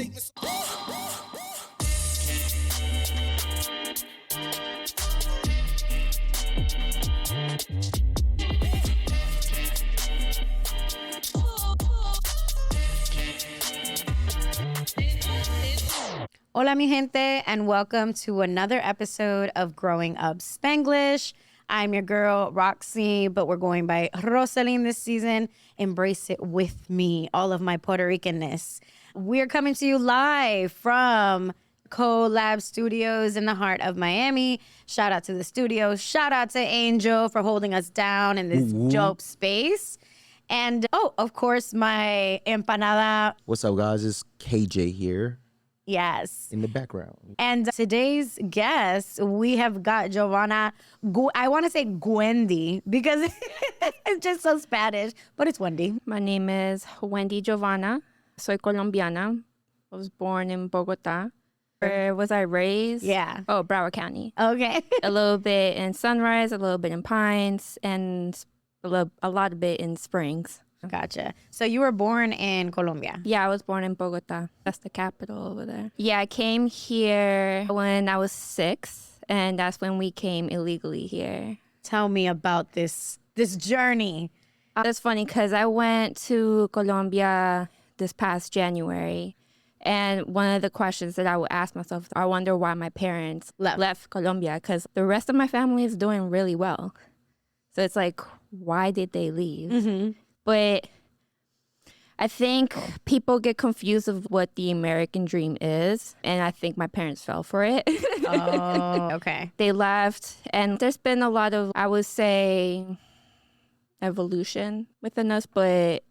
Hola, mi gente, and welcome to another episode of Growing Up Spanglish. I'm your girl, Roxy, but we're going by Rosaline this season. Embrace it with me, all of my Puerto Rican-ness. We're coming to you live from Co.Lab Studios in the heart of Miami. Shout out to the studio. Shout out to Angel for holding us down in this dope space. And, of course, my empanada. What's up, guys? It's KJ here. Yes. In the background. And today's guest, we have got Giovanna. I want to say Wendy because it's just so Spanish, but it's Wendy. My name is Wendy Giovanna. Soy Colombiana. I was born in Bogota. Where was I raised? Yeah. Oh, Broward County. Okay. A little bit in Sunrise, a little bit in Pines, and a lot of it in Springs. Gotcha. So you were born in Colombia? Yeah, I was born in Bogota. That's the capital over there. Yeah, I came here when I was 6, and that's when we came illegally here. Tell me about this journey. It's funny because I went to Colombia this past January, and one of the questions that I would ask myself, I wonder why my parents left Colombia, because the rest of my family is doing really well. So it's like, why did they leave? Mm-hmm. But I think people get confused of what the American dream is. And I think my parents fell for it. Oh, okay. They left. And there's been a lot of, I would say, evolution within us. But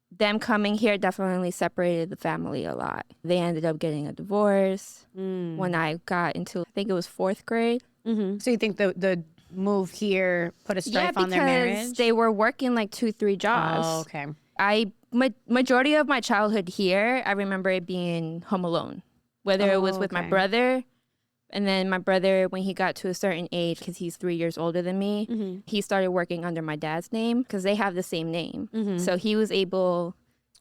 them coming here definitely separated the family a lot. They ended up getting a divorce when I got into, I think it was 4th grade. Mm-hmm. So you think the move here put a strife on their marriage? Because they were working like 2-3 jobs. Oh, okay. Majority of my childhood here, I remember it being home alone. Whether it was with my brother, and then my brother, when he got to a certain age, because he's 3 years older than me, he started working under my dad's name because they have the same name. So he was able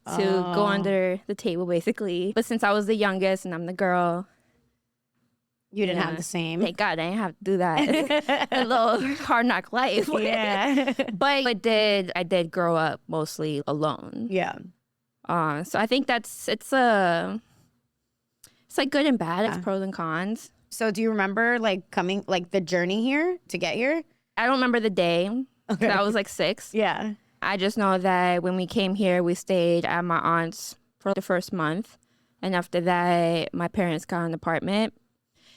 to go under the table, basically. But since I was the youngest and I'm the girl, you didn't have the same. Thank God I didn't have to do that. A little hard knock life. Yeah. But I did grow up mostly alone. Yeah. So I think it's like good and bad. It's pros and cons. So do you remember coming, the journey here to get here? I don't remember the day. Okay. I was like 6. Yeah. I just know that when we came here, we stayed at my aunt's for the first month. And after that, my parents got an apartment.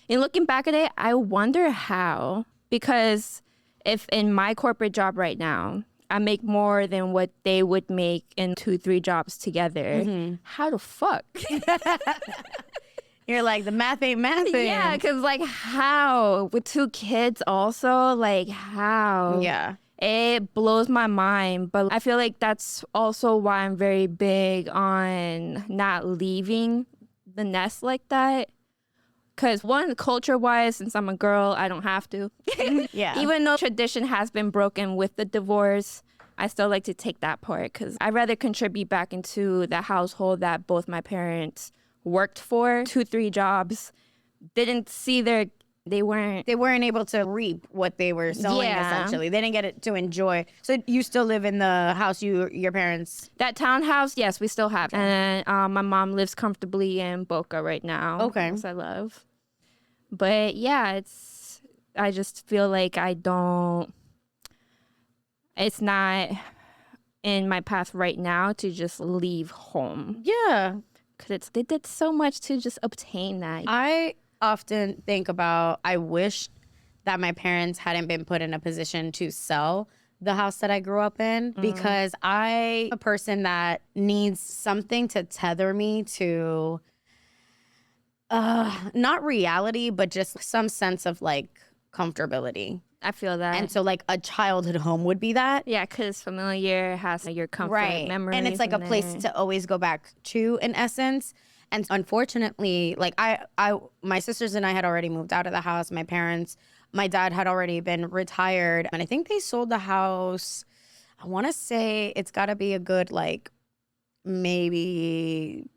And looking back at it, I wonder how. Because if in my corporate job right now, I make more than what they would make in 2-3 jobs together, how the fuck? You're like, the math ain't mathing. Yeah, because how? With 2 kids also, how? Yeah. It blows my mind. But I feel like that's also why I'm very big on not leaving the nest like that. Because one, culture-wise, since I'm a girl, I don't have to. Yeah. Even though tradition has been broken with the divorce, I still like to take that part because I'd rather contribute back into the household that both my parents worked for. 2-3 jobs. Didn't see they weren't able to reap what they were sowing, essentially. They didn't get it to enjoy. So you still live in the house your parents... That townhouse, yes, we still have. And my mom lives comfortably in Boca right now. Okay. Which I love. But yeah, I just feel like it's not in my path right now to just leave home. Yeah. Because they did so much to just obtain that. I often think about, I wish that my parents hadn't been put in a position to sell the house that I grew up in, because I'm a person that needs something to tether me to not reality, but just some sense of comfortability. I feel that. And so a childhood home would be that. Yeah, because familiar has your comfort memory. And it's a place to always go back to, in essence. And unfortunately, my sisters and I had already moved out of the house. My parents, my dad had already been retired. And I think they sold the house. I want to say it's got to be a good, maybe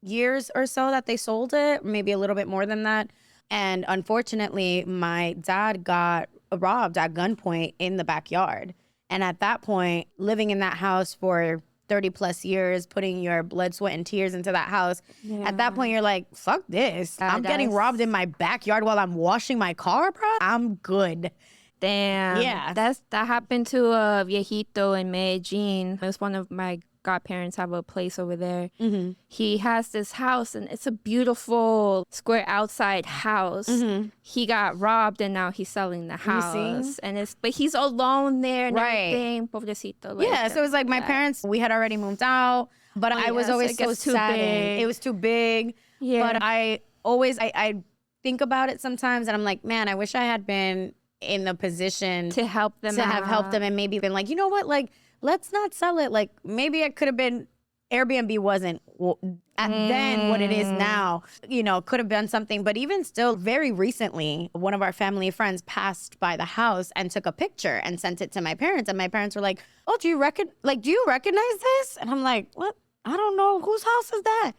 years or so that they sold it, maybe a little bit more than that. And unfortunately, my dad got robbed at gunpoint in the backyard. And at that point, living in that house for 30 plus years, putting your blood, sweat, and tears into that house. At that point, you're like, fuck this. I'm getting robbed in my backyard while I'm washing my car, bro. I'm good. Damn. Yeah. That happened to a viejito in Medellin. It was one of my godparents have a place over there. Mm-hmm. He has this house and it's a beautiful square outside house. Mm-hmm. He got robbed and now he's selling the house. But he's alone there and everything. Pobrecito. Like, Yeah, so it was like my parents, we had already moved out, but I was always so saddened. It was too big. Yeah. But I think about it sometimes and I'm like, man, I wish I had been in the position to help them have helped them and maybe been like, you know what, like, let's not sell it. Like, maybe it could have been, Airbnb wasn't then what it is now, you know, could have been something. But even still, very recently, one of our family friends passed by the house and took a picture and sent it to my parents. And my parents were like, oh, do you recognize this? And I'm like, what? I don't know. Whose house is that?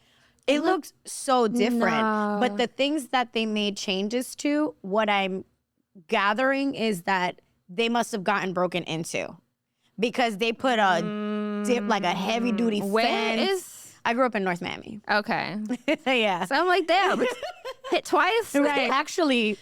It looks so different. No. But the things that they made changes to, what I'm gathering is that they must have gotten broken into because they put like a heavy duty fence. I grew up in North Miami. Okay. Yeah. So I'm like, damn, hit twice. Right. Actually,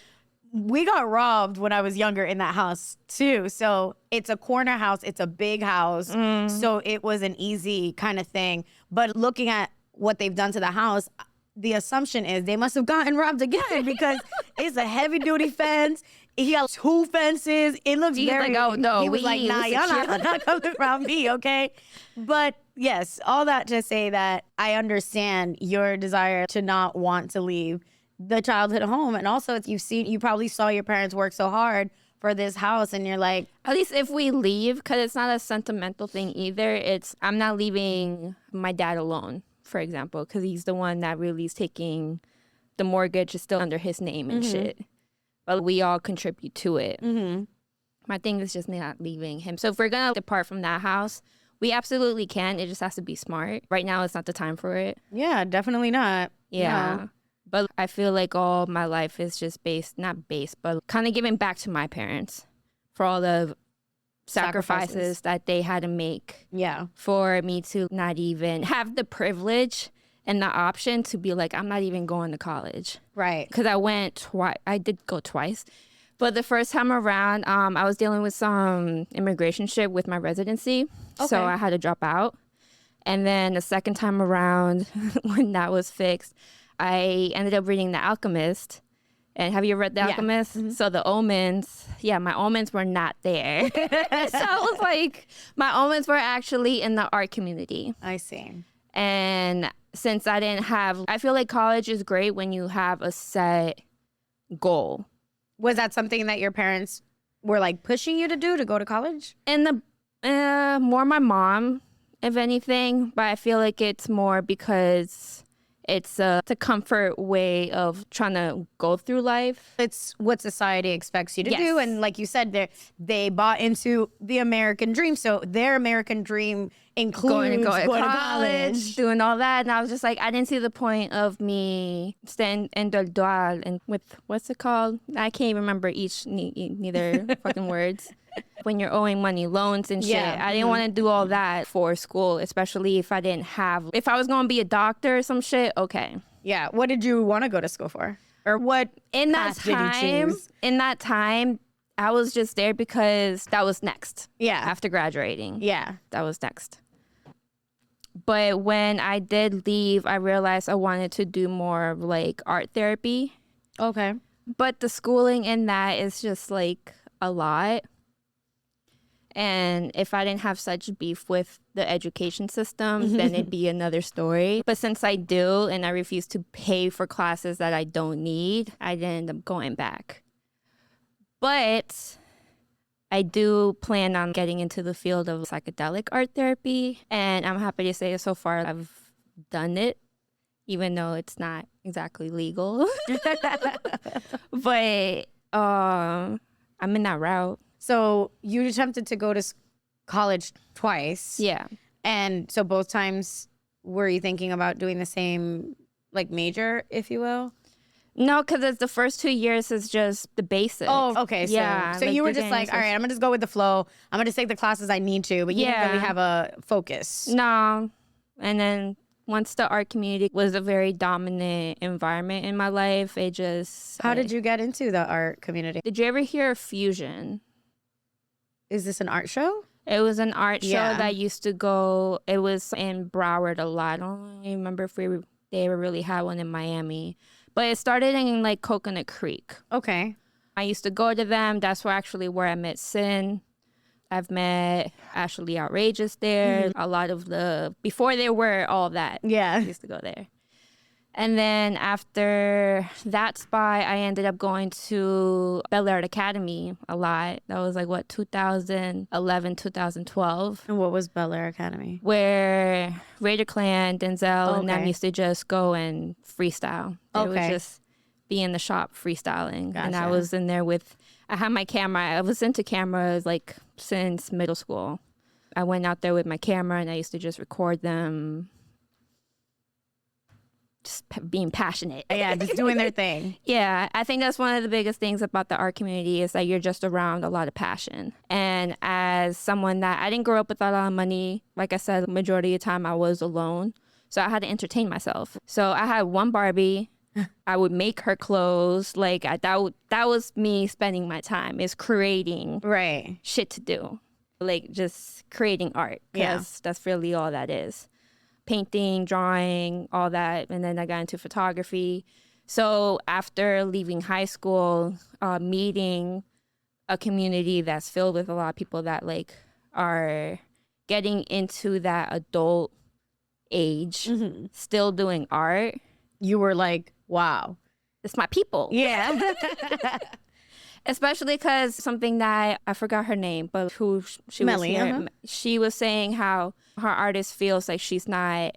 we got robbed when I was younger in that house too. So it's a corner house. It's a big house. So it was an easy kind of thing. But looking at what they've done to the house, the assumption is they must have gotten robbed again because it's a heavy duty fence. He has 2 fences. It looks very. Like, oh no, he was like, nah, y'all not coming around me, okay? But yes, all that to say that I understand your desire to not want to leave the childhood home, and also you probably saw your parents work so hard for this house, and you're like, at least if we leave, because it's not a sentimental thing either. I'm not leaving my dad alone, for example, because he's the one that really is taking the mortgage is still under his name and shit. But we all contribute to it. My thing is just not leaving him. So if we're going to depart from that house, we absolutely can. It just has to be smart. Right now, it's not the time for it. yeah, definitely not. Yeah. No. But I feel like all my life is just not based, but kind of giving back to my parents for all the sacrifices that they had to make. Yeah. For me to not even have the privilege and the option to be like, I'm not even going to college. Right. Because I went twice. I did go twice. But the first time around, I was dealing with some immigration shit with my residency. Okay. So I had to drop out. And then the second time around, when that was fixed, I ended up reading The Alchemist. And have you read The Alchemist? So the omens, my omens were not there. So it was like, my omens were actually in the art community. I see. And since I feel like college is great when you have a set goal. Was that something that your parents were like pushing you to do, to go to college? And more my mom, if anything, but I feel like it's more because it's a comfort way of trying to go through life. It's what society expects you to Yes. do. And like you said, they bought into the American dream. So their American dream includes going to college. Doing all that. And I was just like, I didn't see the point of me staying individual and with, what's it called? I can't even remember neither fucking words. When you're owing money, loans and shit. Yeah. I didn't want to do all that for school, especially if I was going to be a doctor or some shit, okay. Yeah. What did you want to go to school for? Or what In that path did you time, choose? I was just there because that was next. Yeah. After graduating. Yeah. That was next. But when I did leave, I realized I wanted to do more of like art therapy. Okay. But the schooling in that is just like a lot. And if I didn't have such beef with the education system, then it'd be another story. But since I do, and I refuse to pay for classes that I don't need, I didn't end up going back. But I do plan on getting into the field of psychedelic art therapy. And I'm happy to say so far I've done it, even though it's not exactly legal. But I'm in that route. So you attempted to go to college twice. Yeah. And so both times were you thinking about doing the same like major, if you will? No, because it's the first 2 years is just the basics. Oh, okay. Yeah. So you were just like, all right, I'm gonna just go with the flow. I'm gonna just take the classes I need to, but you didn't really have a focus. No. And then once the art community was a very dominant environment in my life, it just... How did you get into the art community? Did you ever hear of Fusion? Is this an art show? It was an art show that used to go... It was in Broward a lot. I don't remember if they ever really had one in Miami. But it started in like Coconut Creek. Okay. I used to go to them. That's where I met Sin. I've met Ashley Outrageous there. A lot of before they were all that. Yeah. I used to go there. And then after that spot, I ended up going to Bel Air Academy a lot. That was like, 2011, 2012. And what was Bel Air Academy? Where Raider Clan, Denzel, and them used to just go and freestyle. They would just be in the shop freestyling. Gotcha. And I was in there I had my camera. I was into cameras like since middle school. I went out there with my camera and I used to just record them. Just being passionate. Yeah, just doing their thing. Yeah, I think that's one of the biggest things about the art community is that you're just around a lot of passion. And as someone that I didn't grow up with a lot of money, like I said, the majority of the time I was alone. So I had to entertain myself. So I had one Barbie. I would make her clothes. Like that was me spending my time, is creating shit to do. Like just creating art. Because that's really all that is. Painting, drawing, all that. And then I got into photography. So after leaving high school, meeting a community that's filled with a lot of people that like are getting into that adult age, still doing art. You were like, wow, it's my people. Yeah. Especially because something that I forgot her name, but who she Melly, was here, she was saying how her artist feels like she's not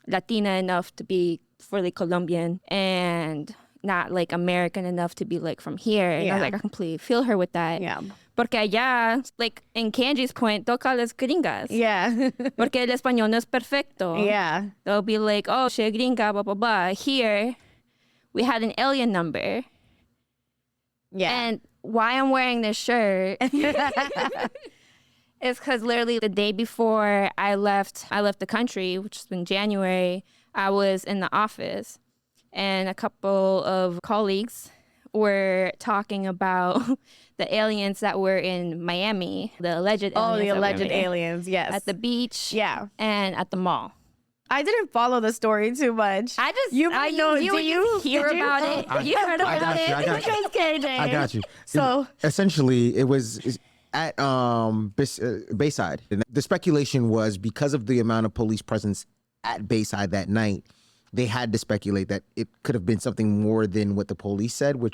Latina enough to be fully Colombian and not like American enough to be like from here. And I was like, I completely feel her with that. Yeah. Porque allá, like in Kanji's point, toca las gringas. Yeah. Porque el español no es perfecto. Yeah. They'll be like, oh, she gringa, blah, blah, blah. Here, we had an alien number. Yeah. And why I'm wearing this shirt is because literally the day before I left the country, which was in January, I was in the office and a couple of colleagues were talking about the aliens that were in Miami, the alleged aliens. Oh, the alleged aliens, yes. At the beach. Yeah. And at the mall. I didn't follow the story too much. I just you know. Do you hear about it? You heard about it? I got you. KJ. I got you. So essentially, it was at Bayside. The speculation was because of the amount of police presence at Bayside that night, they had to speculate that it could have been something more than what the police said, what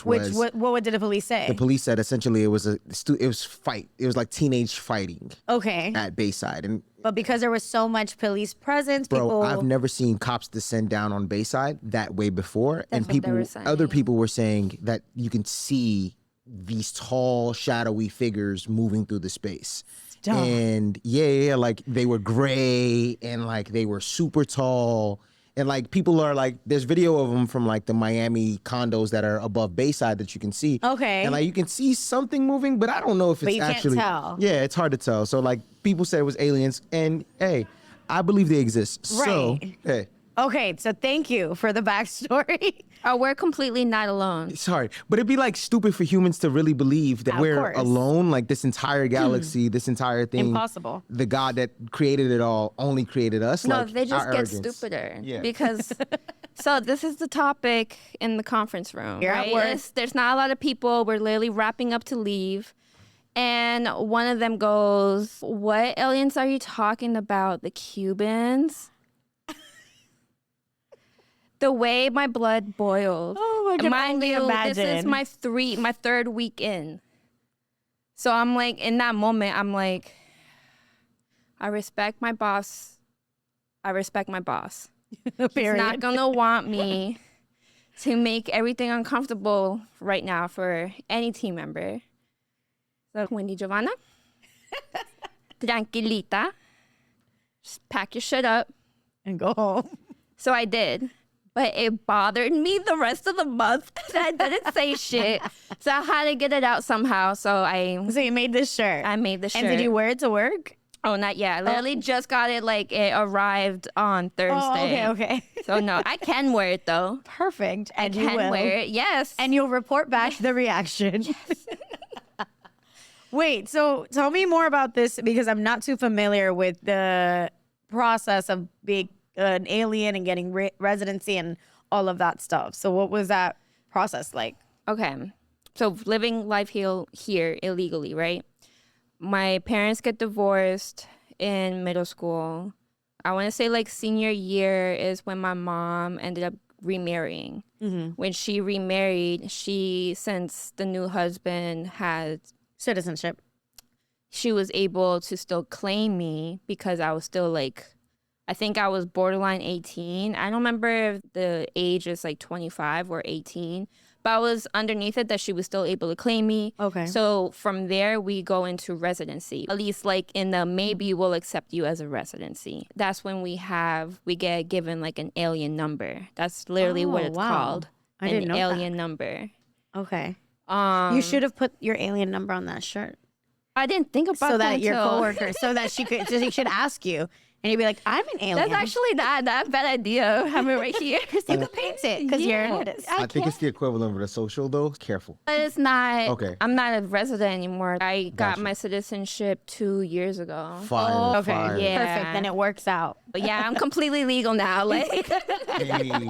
did the police say? The police said essentially it was fight. It was like teenage fighting. Okay. At Bayside, but because there was so much police presence, I've never seen cops descend down on Bayside that way before. That's and other people were saying that you can see these tall, shadowy figures moving through the space. Stop. And like they were gray and like they were super tall. And like people are like, there's video of them from like the Miami condos that are above Bayside that you can see. Okay. And like you can see something moving, but I don't know if it's actually. But you can't tell. Yeah, it's hard to tell. So like people said it was aliens, and hey, I believe they exist. Right. So hey. Okay, so thank you for the backstory. Oh, we're completely not alone. It's hard, but it'd be like stupid for humans to really believe that we're alone. Like this entire galaxy, this entire thing. Impossible. The God that created it all only created us. No, like, they just get arrogance. stupider. Yeah. Because, so this is the topic in the conference room, You're right? at work. There's not a lot of people. We're literally wrapping up to leave. And one of them goes, what aliens are you talking about? The Cubans? The way my blood boiled. Oh, I can only imagine. This is my third week in. So I'm like, in that moment, I'm like, I respect my boss. He's not gonna want me to make everything uncomfortable right now for any team member. So Wendy Giovanna, tranquilita, just pack your shit up. and go home. So I did. But it bothered me the rest of the month that I didn't say shit. So I had to get it out somehow. So you made this shirt. I made the shirt. And did you wear it to work? Oh, not yet. I literally just got it, like, it arrived on Thursday. Oh, okay. So, no, I can wear it, though. Perfect. I can wear it, yes. And you'll report back the reaction. Yes. Wait, so tell me more about this, because I'm not too familiar with the process of being an alien and getting residency and all of that stuff. So what was that process like? Okay. So living life here illegally, right? My parents get divorced in middle school. I want to say like senior year is when my mom ended up remarrying. Mm-hmm. When she remarried, since the new husband had citizenship, she was able to still claim me because I was still like, I think I was borderline 18. I don't remember if the age is like 25 or 18, but I was underneath it that she was still able to claim me. Okay. So from there, we go into residency. At least like in the maybe we'll accept you as a residency. That's when we get given like an alien number. That's literally what it's called. I didn't know an alien that. Number. Okay. You should have put your alien number on that shirt. I didn't think about so that that your coworker, so that she should ask you. And you'd be like, I'm an alien. That's actually not a bad idea. Have it right here. You could paint it because you're an artist. I think it's the equivalent of the social, though. Careful. But it's not. Okay. I'm not a resident anymore. I got Gotcha. my citizenship 2 years ago. Fire. Okay. Fire. Yeah. Perfect. Then it works out. But yeah, I'm completely legal now. Like, Hey.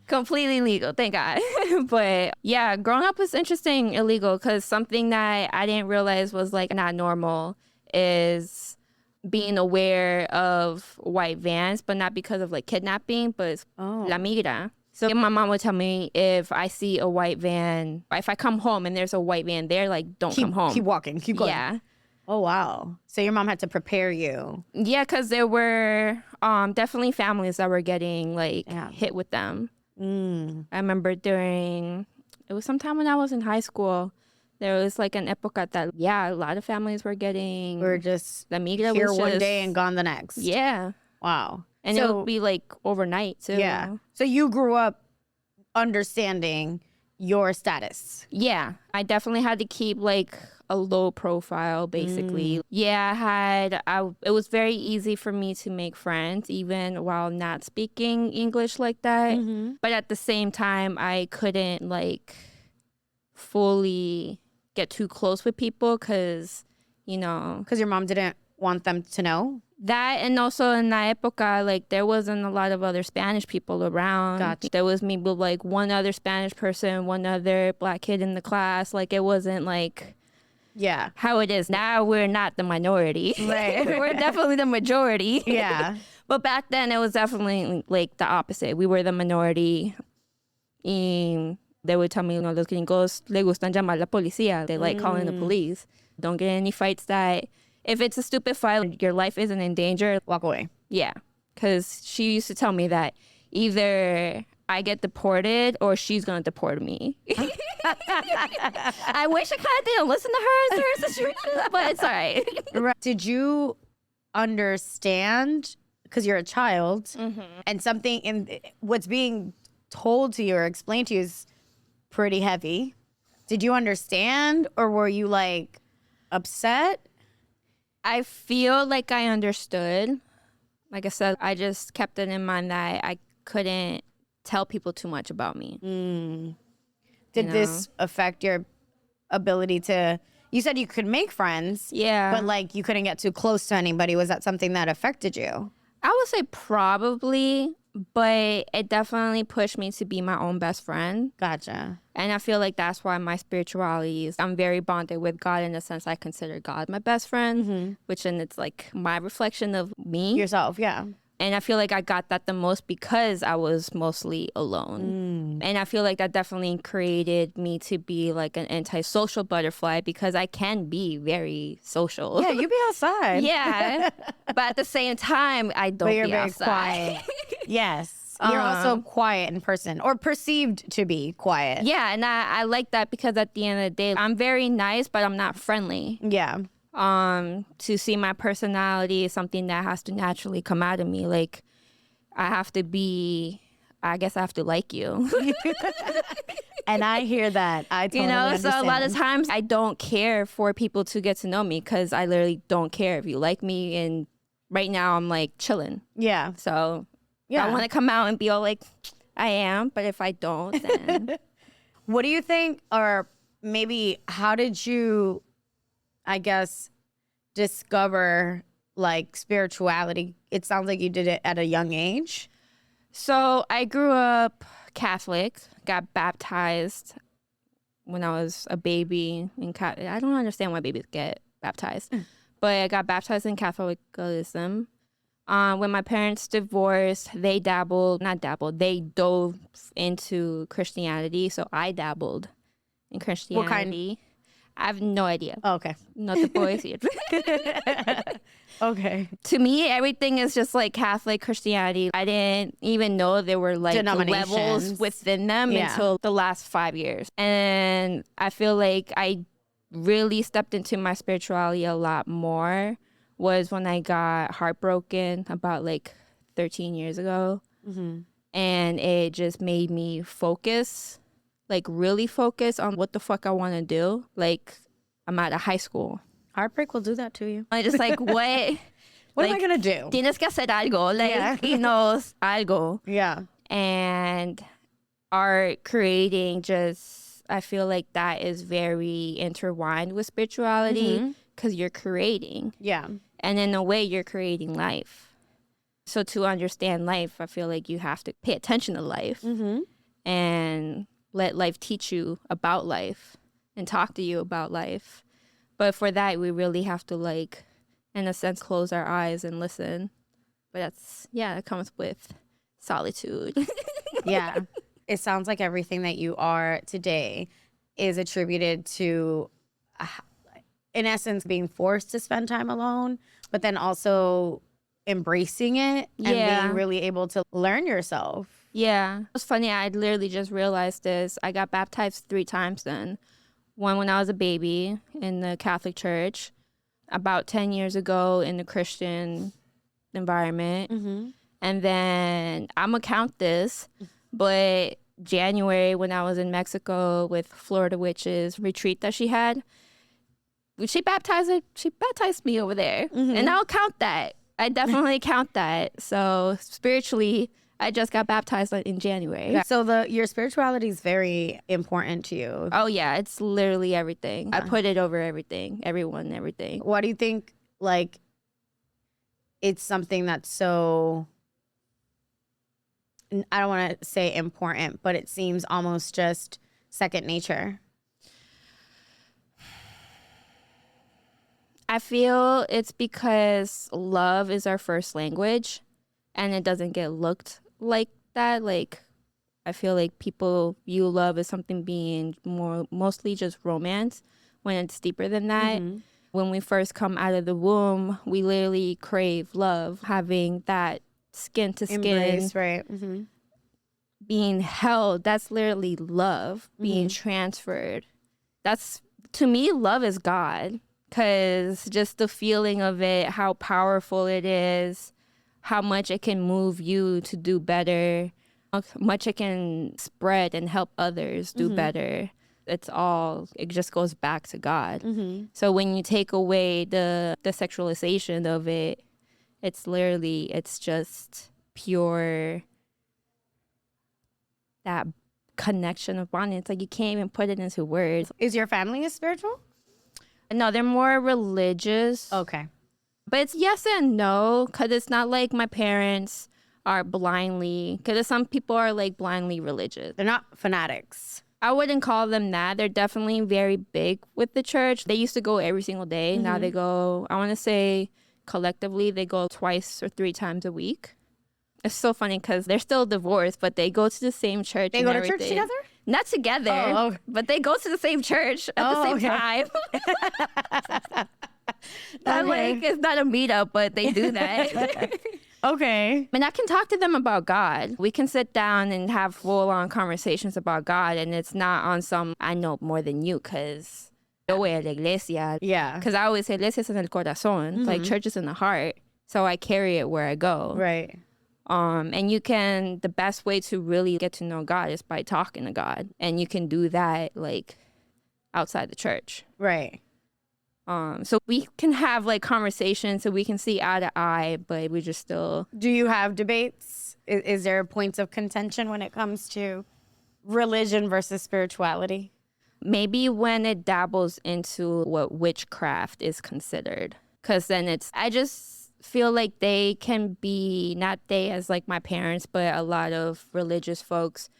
completely legal. Thank God. But yeah, growing up was interesting, illegal, because something that I didn't realize was like not normal is being aware of white vans, but not because of like kidnapping, but it's la migra. So my mom would tell me if I see a white van, if I come home and there's a white van there, like don't come home. Keep walking. Keep going. Yeah. Oh, wow. So your mom had to prepare you. Yeah, because there were definitely families that were getting like hit with them. I remember it was sometime when I was in high school, there was like an epoca that, a lot of families were getting. We're just la migra here was one day and gone the next. Yeah. Wow. And it would be like overnight too. Yeah. So you grew up understanding your status. Yeah. I definitely had to keep like a low profile, basically. Yeah, it was very easy for me to make friends, even while not speaking English like that. Mm-hmm. But at the same time, I couldn't like fully get too close with people because your mom didn't want them to know. That, and also in that época, like there wasn't a lot of other Spanish people around. Gotcha. There was maybe like one other Spanish person, one other black kid in the class. Like it wasn't like how it is now. We're not the minority. Right. We're definitely the majority. Yeah. But back then it was definitely like the opposite. We were the minority. They would tell me, los gringos le gustan llamar la policía. They like calling the police. Don't get in any fights that if it's a stupid fight, your life isn't in danger, walk away. Yeah. Because she used to tell me that either I get deported or she's going to deport me. I wish I kind of didn't listen to her in certain situations, but it's all right. Did you understand, because you're a child, and something in what's being told to you or explained to you is pretty heavy. Did you understand, or were you like upset? I feel like I understood. Like I said, I just kept it in mind that I couldn't tell people too much about me. Did this affect your ability to, you said you could make friends. Yeah. But like you couldn't get too close to anybody. Was that something that affected you? I would say probably, but it definitely pushed me to be my own best friend. Gotcha. And I feel like that's why my spirituality is, I'm very bonded with God in the sense I consider God my best friend, which then it's like my reflection of me. Yourself, yeah. And I feel like I got that the most because I was mostly alone. And I feel like that definitely created me to be like an antisocial butterfly because I can be very social. Yeah, you be outside. Yeah. But at the same time, I don't But you're be very outside. quiet. Yes. You're also quiet in person, or perceived to be quiet. Yeah, and I like that because at the end of the day, I'm very nice, but I'm not friendly. Yeah. To see my personality is something that has to naturally come out of me. Like, I guess I have to like you. And I hear that. I totally understand. So a lot of times I don't care for people to get to know me because I literally don't care if you like me. And right now I'm like chilling. Yeah. So I want to come out and be all like, I am. But if I don't, then. What do you think, or maybe how did you, I guess, discover like spirituality? It sounds like you did it at a young age. So I grew up Catholic, got baptized when I was a baby. I don't understand why babies get baptized, but I got baptized in Catholicism. When my parents divorced, they dove into Christianity. So I dabbled in Christianity. What kind? I have no idea. Oh, okay. Not the boys yet. Okay. To me, everything is just like Catholic Christianity. I didn't even know there were like levels within them until the last 5 years. And I feel like I really stepped into my spirituality a lot more was when I got heartbroken about like 13 years ago. Mm-hmm. And it just made me focus, like really focus on what the fuck I want to do. Like I'm at a high school. Heartbreak will do that to you. I just like, what? What am I going to do? Tienes que hacer algo. Like, algo. Yeah. And art, creating, just, I feel like that is very intertwined with spirituality because you're creating. Yeah. And in a way, you're creating life. So to understand life, I feel like you have to pay attention to life and let life teach you about life and talk to you about life. But for that, we really have to, like, in a sense, close our eyes and listen. But it comes with solitude. Yeah. It sounds like everything that you are today is attributed to, in essence, being forced to spend time alone, but then also embracing it and being really able to learn yourself. Yeah. It was funny. I literally just realized this. I got baptized 3 times then. One when I was a baby in the Catholic Church, about 10 years ago in the Christian environment. Mm-hmm. And then I'm going to count this, but January when I was in Mexico with Florida Witches retreat that she had, she baptized me over there. Mm-hmm. And I'll count that. I definitely count that. So spiritually, I just got baptized in January. Yeah. So your spirituality is very important to you. Oh, yeah. It's literally everything. I put it over everything, everyone, everything. Why do you think, like, it's something that's so, I don't want to say important, but it seems almost just second nature? I feel it's because love is our first language and it doesn't get looked like that. Like, I feel like people view love as something being mostly just romance when it's deeper than that. Mm-hmm. When we first come out of the womb, we literally crave love, having that skin to skin, embrace, right? Mm-hmm. Being held. That's literally love being transferred. That's, to me, love is God, because just the feeling of it, how powerful it is, how much it can move you to do better, how much it can spread and help others do better. It just goes back to God. Mm-hmm. So when you take away the sexualization of it, it's just pure, that connection of bonding. It's like you can't even put it into words. Is your family spiritual? No, they're more religious. Okay. But it's yes and no, because it's not like my parents are blindly, because some people are like blindly religious. They're not fanatics. I wouldn't call them that. They're definitely very big with the church. They used to go every single day. Mm-hmm. Now they go, I want to say collectively, they go 2 or 3 times a week. It's so funny because they're still divorced, but they go to the same church. They go to church together? Not together, but they go to the same church at the same time. Like, it's not a meetup, but they do that. Okay. And I can talk to them about God. We can sit down and have full-on conversations about God, and it's not on some, I know more than you because yo voy a la iglesia. Yeah. Because I always say, iglesia es en el corazón, like church is in the heart. So I carry it where I go. Right. And the best way to really get to know God is by talking to God. And you can do that like outside the church. Right. So we can have like conversations so we can see eye to eye, but we just still. Do you have debates? Is there points of contention when it comes to religion versus spirituality? Maybe when it dabbles into what witchcraft is considered. Because then I just feel like they can be, not they as like my parents, but a lot of religious folks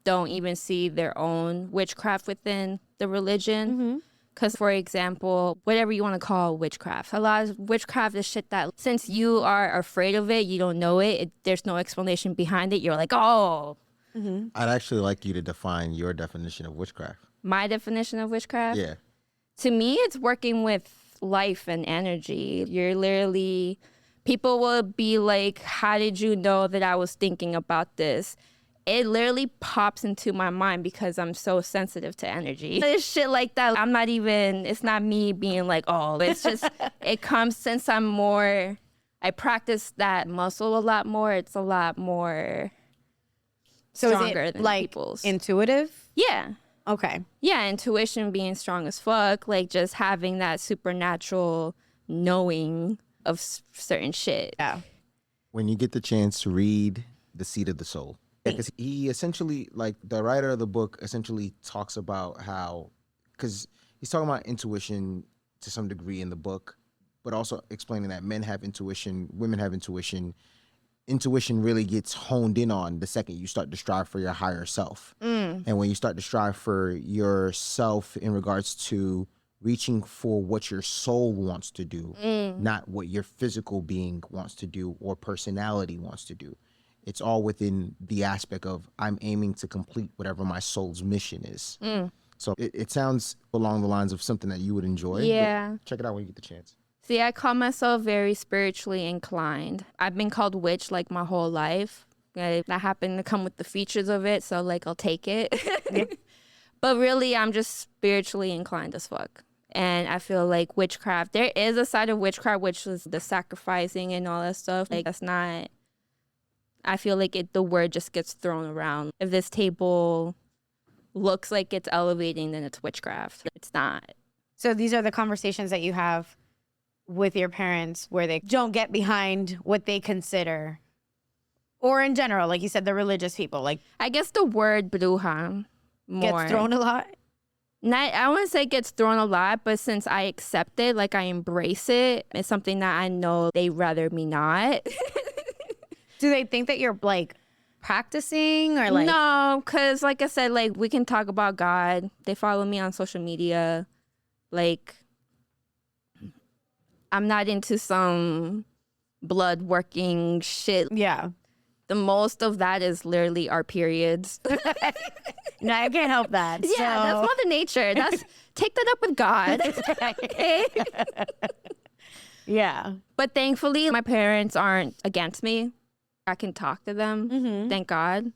don't even see their own witchcraft within the religion. Because, for example, whatever you want to call witchcraft, a lot of witchcraft is shit that since you are afraid of it, you don't know it, there's no explanation behind it. You're like, oh. I'd actually like you to define your definition of witchcraft. My definition of witchcraft? Yeah. To me, it's working with life and energy. You're literally, people will be like, how did you know that I was thinking about this? It literally pops into my mind because I'm so sensitive to energy. It's shit like that. It's not me being like, oh, it's just, it comes since I practice that muscle a lot more. It's a lot more stronger is it than like people's. Intuitive? Yeah. Okay. Yeah, intuition being strong as fuck, like just having that supernatural knowing of certain shit. Yeah. When you get the chance to read The Seed of the Soul, because he essentially, like the writer of the book essentially talks about how, because he's talking about intuition to some degree in the book, but also explaining that men have intuition, women have intuition. Intuition really gets honed in on the second you start to strive for your higher self. And when you start to strive for yourself in regards to reaching for what your soul wants to do, not what your physical being wants to do or personality wants to do. It's all within the aspect of I'm aiming to complete whatever my soul's mission is. So it sounds along the lines of something that you would enjoy. Yeah. Check it out when you get the chance. See, I call myself very spiritually inclined. I've been called witch like my whole life. I happen to come with the features of it, so like I'll take it. But really, I'm just spiritually inclined as fuck. And I feel like witchcraft, there is a side of witchcraft, which is the sacrificing and all that stuff. Like that's not, I feel like the word just gets thrown around. If this table looks like it's elevating, then it's witchcraft. It's not. So these are the conversations that you have with your parents where they don't get behind what they consider, or in general, like you said, the religious people, like I guess the word bruja more gets thrown a lot. Not, I wouldn't say it gets thrown a lot, but since I accept it, like I embrace it, it's something that I know they'd rather me not. Do they think that you're like practicing or like? No, because like I said, like we can talk about God. They follow me on social media. Like I'm not into some blood working shit. Yeah. The most of that is literally our periods. No, I can't help that. Yeah, that's Mother Nature. Take that up with God. Okay. Yeah. But thankfully, my parents aren't against me. I can talk to them. Thank God.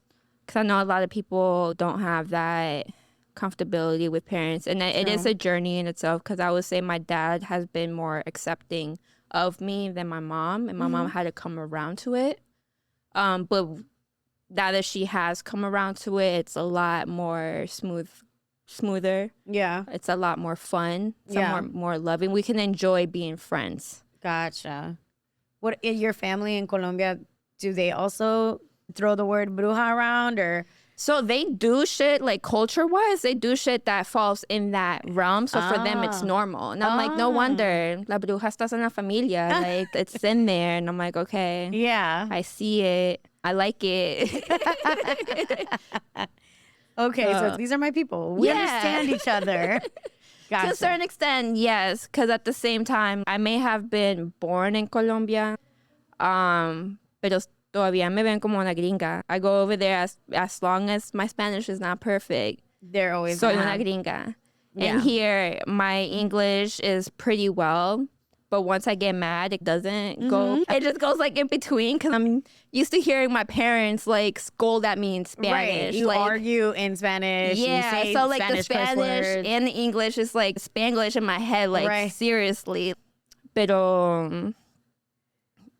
Because I know a lot of people don't have that comfortability with parents. And it is a journey in itself, because I would say my dad has been more accepting of me than my mom. And my mom had to come around to it. But now that she has come around to it, it's a lot more smoother. Yeah. It's a lot more fun. It's more loving. We can enjoy being friends. Gotcha. What in your family in Colombia, do they also throw the word bruja around, or? So they do shit, like culture-wise, they do shit that falls in that realm. So for them, it's normal. And I'm like, no wonder. La bruja estás en la familia. Like, it's in there. And I'm like, okay. Yeah. I see it. I like it. Okay, so these are my people. We understand each other. Gotcha. To a certain extent, yes. Because at the same time, I may have been born in Colombia, pero todavía me ven como una gringa. I go over there as long as my Spanish is not perfect. They're always soy una gringa. Yeah. And here, my English is pretty well. But once I get mad, it doesn't go. It just goes like in between, because I'm used to hearing my parents like scold at me in Spanish. Right. You like, argue in Spanish. Yeah. You say so like Spanish the Spanish and the English is like Spanglish in my head. Like seriously. Pero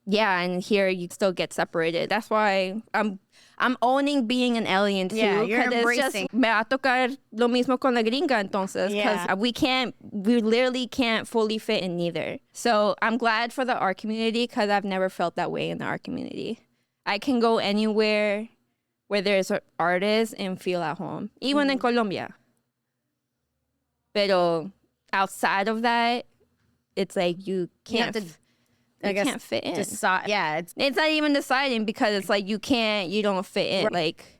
Yeah, and here you still get separated. That's why I'm owning being an alien too. Yeah, you're 'cause embracing. It's just, me va a tocar lo mismo con la gringa entonces. Because we literally can't fully fit in neither. So I'm glad for the art community because I've never felt that way in the art community. I can go anywhere where there's artists and feel at home. Even in Colombia. Pero outside of that, it's like you can't... You can't fit in. It's not even deciding because it's like you don't fit in. Right. Like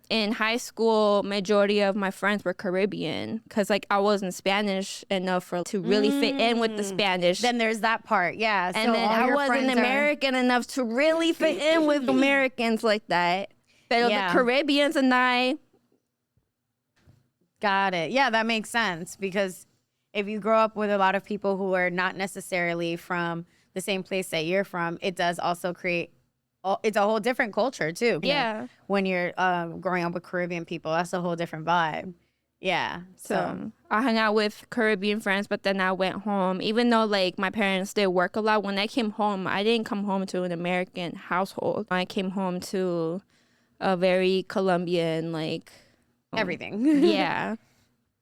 in high school, majority of my friends were Caribbean because like I wasn't Spanish enough to really fit in with the Spanish. Then there's that part, yeah. And so then I wasn't American enough to really fit in with Americans like that. But the Caribbeans and I. Got it. Yeah, that makes sense because if you grow up with a lot of people who are not necessarily from the same place that you're from, it does also create, it's a whole different culture too. Yeah. You know, when you're growing up with Caribbean people, that's a whole different vibe. Yeah. So I hung out with Caribbean friends, but then I went home. Even though like my parents did work a lot, when I came home, I didn't come home to an American household. I came home to a very Colombian, like everything. Yeah.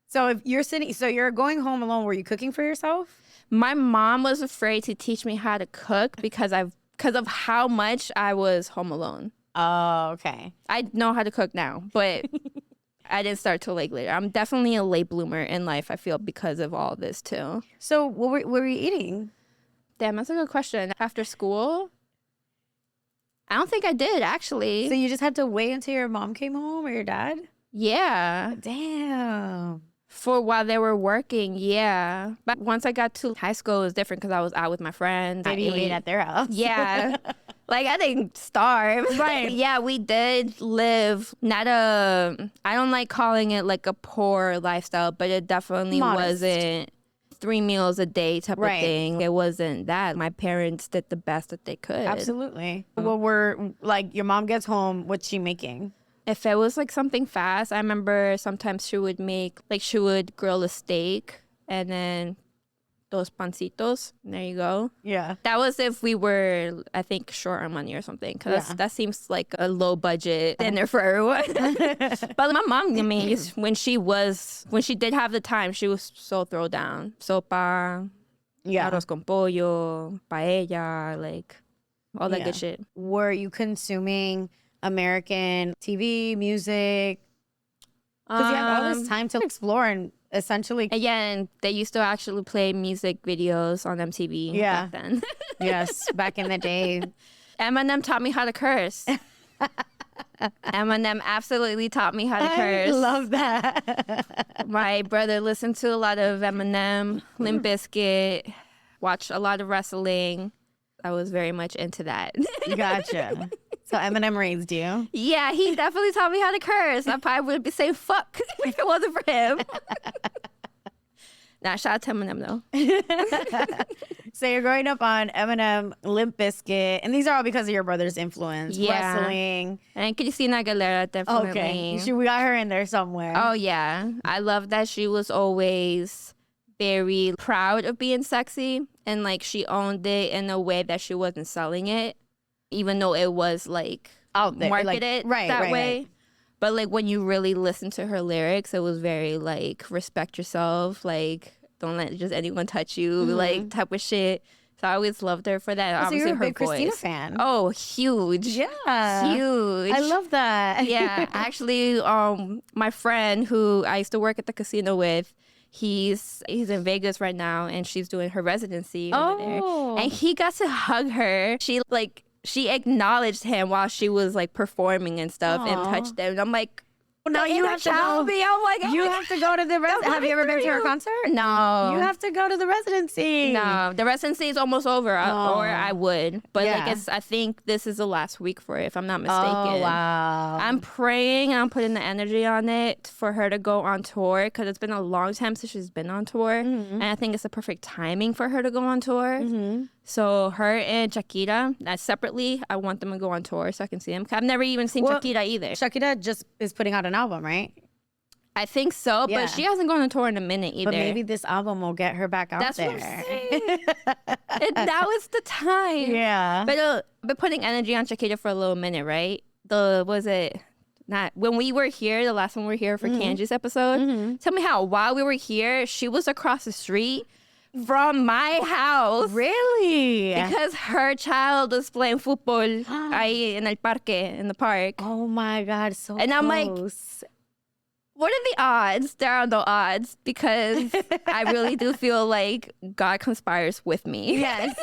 So if you're going home alone, were you cooking for yourself? My mom was afraid to teach me how to cook because of how much I was home alone. Oh, okay. I know how to cook now, but I didn't start till like later. I'm definitely a late bloomer in life, I feel, because of all this too. So what were you eating? Damn, that's a good question. After school? I don't think I did, actually. So you just had to wait until your mom came home or your dad? Yeah. Damn. For while they were working, yeah. But once I got to high school, it was different because I was out with my friends. Maybe you ate at their house. Yeah. Like, I didn't starve. Right. Yeah, we did live I don't like calling it like a poor lifestyle, but it definitely wasn't 3 meals a day type of thing. It wasn't that. My parents did the best that they could. Absolutely. Well, like, your mom gets home, what's she making? If it was like something fast, I remember sometimes she would grill a steak and then dos pancitos. And there you go. Yeah. That was if we were, I think, short on money or something. Because that seems like a low budget dinner for everyone. But my mom, I mean, when she did have the time, she was so throw down. Sopa, arroz con pollo, paella, like all that good shit. Were you consuming American TV, music? Because you have all this time to explore and essentially. And they used to actually play music videos on MTV back then. Yes, back in the day. Eminem taught me how to curse. Eminem absolutely taught me how to curse. I love that. My brother listened to a lot of Eminem, Limp Bizkit, watched a lot of wrestling. I was very much into that. Gotcha. So Eminem raised you. Yeah, he definitely taught me how to curse. I probably would be saying fuck if it wasn't for him. Nah, shout out to Eminem though. So you're growing up on Eminem, Limp Bizkit, and these are all because of your brother's influence. Yeah. Wrestling. And Christina Aguilera, definitely. Okay, we got her in there somewhere. Oh yeah, I love that she was always very proud of being sexy, and like she owned it in a way that she wasn't selling it, even though it was like out there, marketed that way. Right. But like when you really listen to her lyrics, it was very like respect yourself, like don't let just anyone touch you, like type of shit. So I always loved her for that. Oh, obviously, so you're a her big voice. Christina fan. Oh, huge. Yeah. Huge. I love that. Yeah. Actually, my friend who I used to work at the casino with, he's in Vegas right now, and she's doing her residency over there. And he got to hug her. She acknowledged him while she was like performing and stuff and touched him. And I'm like, well, now you have to go. I'm like, you have to go to the Have you ever been to her concert? No. You have to go to the residency. No, the residency is almost over, or I would. But I think this is the last week for it, if I'm not mistaken. Oh, wow. I'm praying and I'm putting the energy on it for her to go on tour, because it's been a long time since she's been on tour. And I think it's the perfect timing for her to go on tour. So her and Shakira, separately, I want them to go on tour so I can see them. I've never even seen Shakira either. Shakira just is putting out an album, right? I think so, Yeah. but she hasn't gone on tour in a minute either. But maybe this album will get her back out That's there. what I'm saying. Now is the time. Yeah. But I've been putting energy on Shakira for a little minute, right? When we were here, the last one we were here for Kanji's episode, tell me how while we were here, she was across the street from my house. Really? Because her child was playing football ahí en el parque, in the park. Oh my God, so And I'm like, close. what are the odds? There are no odds, because I really do feel like God conspires with me. Yes.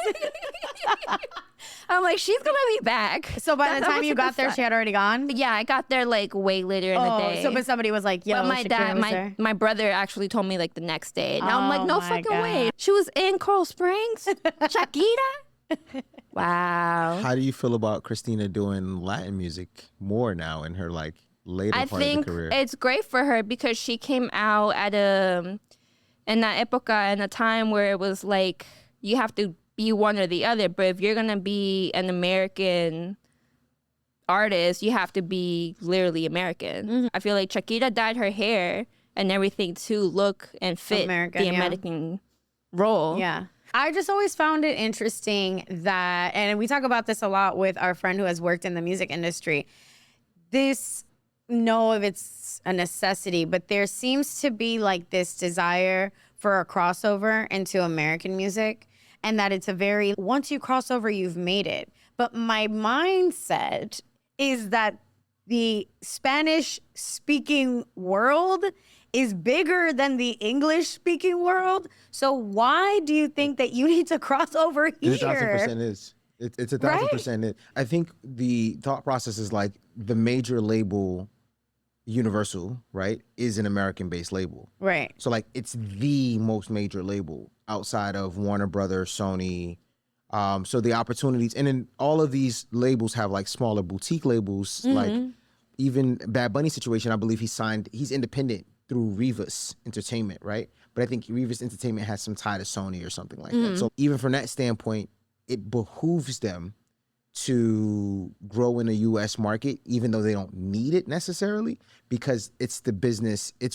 I'm like, she's gonna be back. So by the That time was you got there, fun. she had already gone? Yeah, I got there like way later in the day. So but somebody was like, yo, but my Shakira was there. my brother actually told me like the next day. And I'm like, Oh no my fucking God. way. She was in Coral Springs. Shakira. Wow. How do you feel about Christina doing Latin music more now in her like later I part think of the career? it's great for her because she came out at in that época, in a time where it was like you have to be one or the other. But if you're gonna be an American artist, you have to be literally American. I feel like Shakira dyed her hair and everything to look and fit American, the yeah. American role. Yeah. I just always found it interesting that, and we talk about this a lot with our friend who has worked in the music industry. Know if it's a necessity, but there seems to be like this desire for a crossover into American music, and that it's once you cross over, you've made it. But my mindset is that the Spanish speaking world is bigger than the English speaking world. So why do you think that you need to cross over here? It 1,000% is. It's 1,000% it. I think the thought process is like the major label, Universal, right, is an American-based label. Right. So like it's the most major label outside of Warner Brothers, Sony. So the opportunities, and then all of these labels have like smaller boutique labels. Like even Bad Bunny situation, I believe he's independent through Rivas Entertainment, right? But I think Rivas Entertainment has some tie to Sony or something like that. So even from that standpoint, it behooves them to grow in the U.S. market, even though they don't need it necessarily, because it's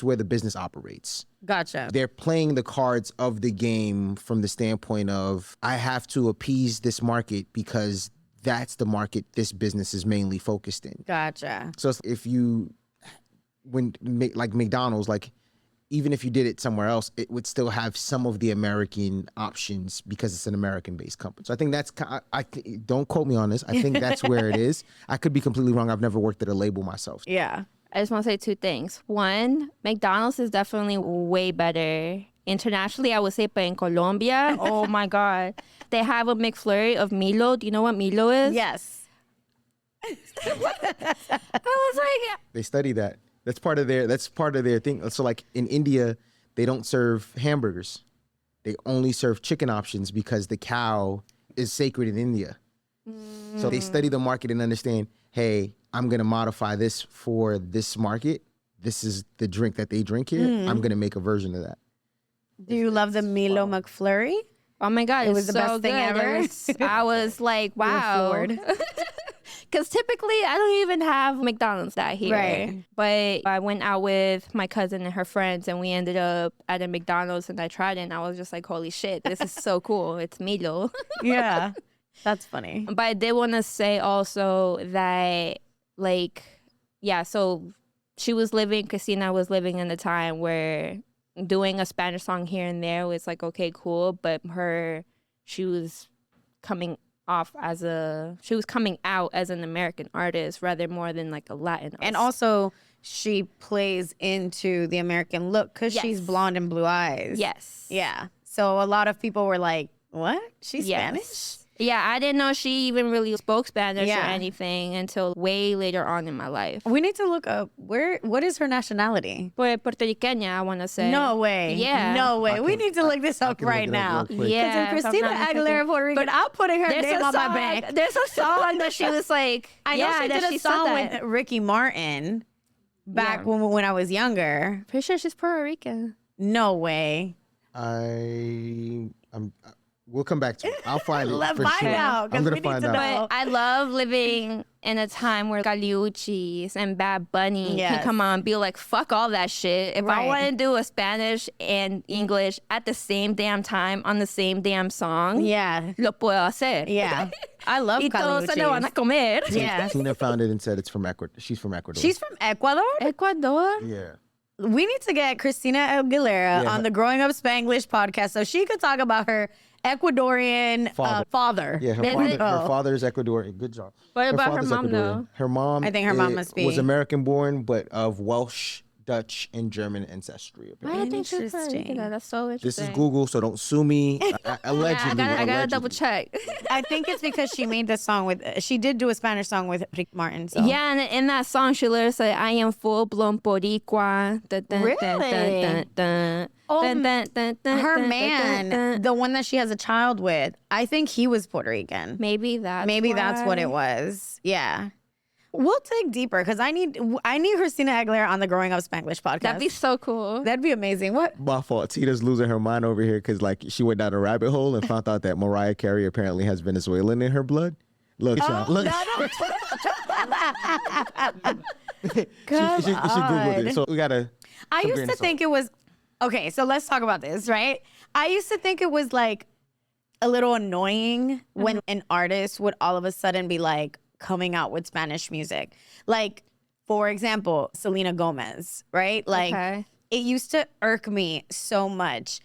where the business operates. Gotcha. They're playing the cards of the game from the standpoint of, I have to appease this market because that's the market this business is mainly focused in. Gotcha. So if like McDonald's, like even if you did it somewhere else, it would still have some of the American options because it's an American-based company. So I think that's, don't quote me on this. I think that's where it is. I could be completely wrong. I've never worked at a label myself. Yeah. I just want to say two things. One, McDonald's is definitely way better internationally, I would say, but in Colombia, oh my God. They have a McFlurry of Milo. Do you know what Milo is? Yes. I was like, They study that. That's part of their thing. So like in India, they don't serve hamburgers. They only serve chicken options because the cow is sacred in India. So they study the market and understand, hey, I'm going to modify this for this market. This is the drink that they drink here. I'm going to make a version of that. Do you love the Milo McFlurry? oh my God, It was the so best thing good. ever. I was like, wow. floored. Because typically I don't even have McDonald's out here. Right. But I went out with my cousin and her friends and we ended up at a McDonald's and I tried it and I was just like, holy shit, this is so cool. It's Milo. Yeah. That's funny. But I did want to say also that, like, yeah, so Christina was living in a time where doing a Spanish song here and there was like, okay, cool. But she was coming out as an American artist rather more than like a Latin. And also, she plays into the American look because she's Yes. blonde and blue eyes. Yes. Yeah. So a lot of people were like, what? She's Yes. Spanish? Yeah, I didn't know she even really spoke Spanish Yeah. or anything until way later on in my life. We need to look up what is her nationality? Puertorriqueña, I want to say. No way. Yeah. No way. We need to look this up can look right it up now. real quick. Yeah. Because if I'm Christina not mistaken. Aguilera Puerto Rican, I'm putting her name on my bank. There's a song that she was like, I know she that did a said song that. with Ricky Martin back Yeah. when I was younger. Pretty sure she's Puerto Rican. No way. We'll come back to it. I'll find it Let's for find sure. out, 'cause I'm gonna we need find to out. know. But I love living in a time where Caliuchis and Bad Bunny Yes. can come on and be like, fuck all that shit. If Right. I want to do a Spanish and English at the same damn time on the same damn song, Yeah. lo puedo hacer. Yeah. I love Y todos se lo van a Caliuchis. comer. Yeah. Tina found it and said it's from Ecuador. She's from Ecuador. She's from Ecuador? Ecuador? yeah. We need to get Christina Aguilera Yeah. on the Growing Up Spanglish podcast so she could talk about her Ecuadorian father. Yeah, her father is Ecuadorian. Good job. What about her father's mom, Ecuadorian. though? Her mom, I think her mom must be. was American-born, but of Welsh, Dutch, and German ancestry. Apparently. I think she's Interesting. Puerto Rican. That's so This interesting. is Google, so don't sue me. Allegedly, I gotta double allegedly. check. I think it's because she made this song with, she did do a Spanish song with Rick Martin. So. Yeah, and in that song, she literally said, I am full blown Boricua. Dun, dun, Really? dun, dun, dun, dun. Oh, Dun, dun, dun, dun, Her dun, man, dun, dun, dun. the one that she has a child with, I think he was Puerto Rican. Maybe that's That's what it was. Yeah. We'll dig deeper because I need Christina Aguilera on the Growing Up Spanglish podcast. That'd be so cool. That'd be amazing. What? My fault. Tina's losing her mind over here because like she went down a rabbit hole and found out that Mariah Carey apparently has Venezuelan in her blood. Look, child, look. She Googled it. So we gotta. I some used grain to of think it was okay. So let's talk about this, right? I used to think it was like a little annoying when an artist would all of a sudden be like coming out with Spanish music. Like, for example, Selena Gomez, right? Like, Okay. it used to irk me so much.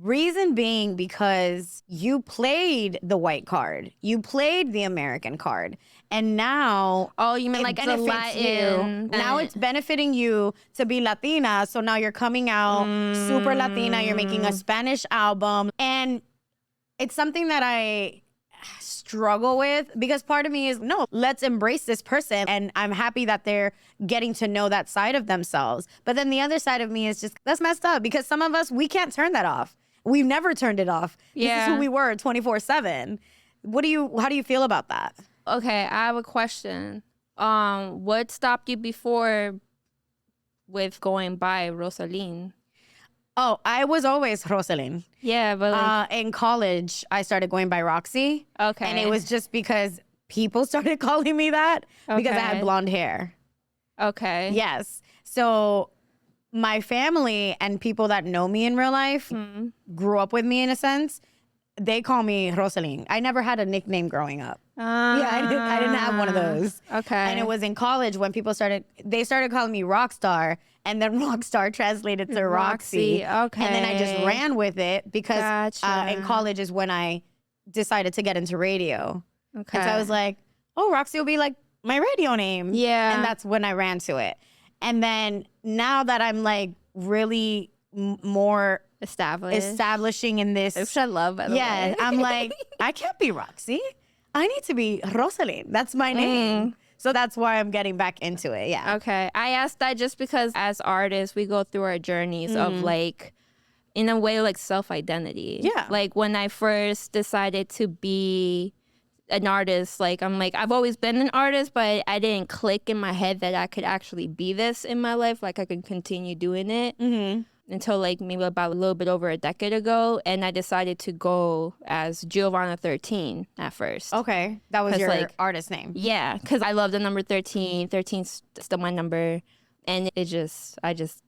Reason being because you played the white card, you played the American card, and now Oh, you mean it like it's a benefits Latin? Now it's benefiting you to be Latina. So now you're coming out super Latina. You're making a Spanish album, and it's something that I struggle with because part of me is no, let's embrace this person, and I'm happy that they're getting to know that side of themselves. But then the other side of me is just that's messed up because some of us we can't turn that off. We've never turned it off. This is Yeah. who we were 24/7. How do you feel about that? Okay, I have a question. What stopped you before with going by Rosaline? Oh, I was always Rosalyn. Yeah, but like, In college, I started going by Roxy. okay. And it was just because people started calling me that because I had Okay. blonde hair. okay. Yes. So my family and people that know me in real life grew up with me in a sense. They call me Rosaline. I never had a nickname growing up. Yeah, I didn't have one of those. Okay. And it was in college when people started calling me Rockstar, and then Rockstar translated to Roxy. Roxy, And then I just okay. ran with it because Gotcha. in college is when I decided to get into radio. Okay. And so I was like, oh, Roxy will be like my radio name. Yeah. And that's when I ran to it. And then now that I'm like really more establishing in this. Which I love, by the Yeah, way. I'm like, I can't be Roxy. I need to be Rosaline. That's my name. So that's why I'm getting back into it. Yeah. Okay. I asked that just because as artists, we go through our journeys of like, in a way, like self-identity. Yeah. Like when I first decided to be an artist, like I'm like, I've always been an artist, but I didn't click in my head that I could actually be this in my life. Like I could continue doing it until like maybe about a little bit over a decade ago. And I decided to go as Giovanna 13 at first. Okay. That was 'Cause, your like, artist name. Yeah, because I love the number 13. 13's still my number. And I just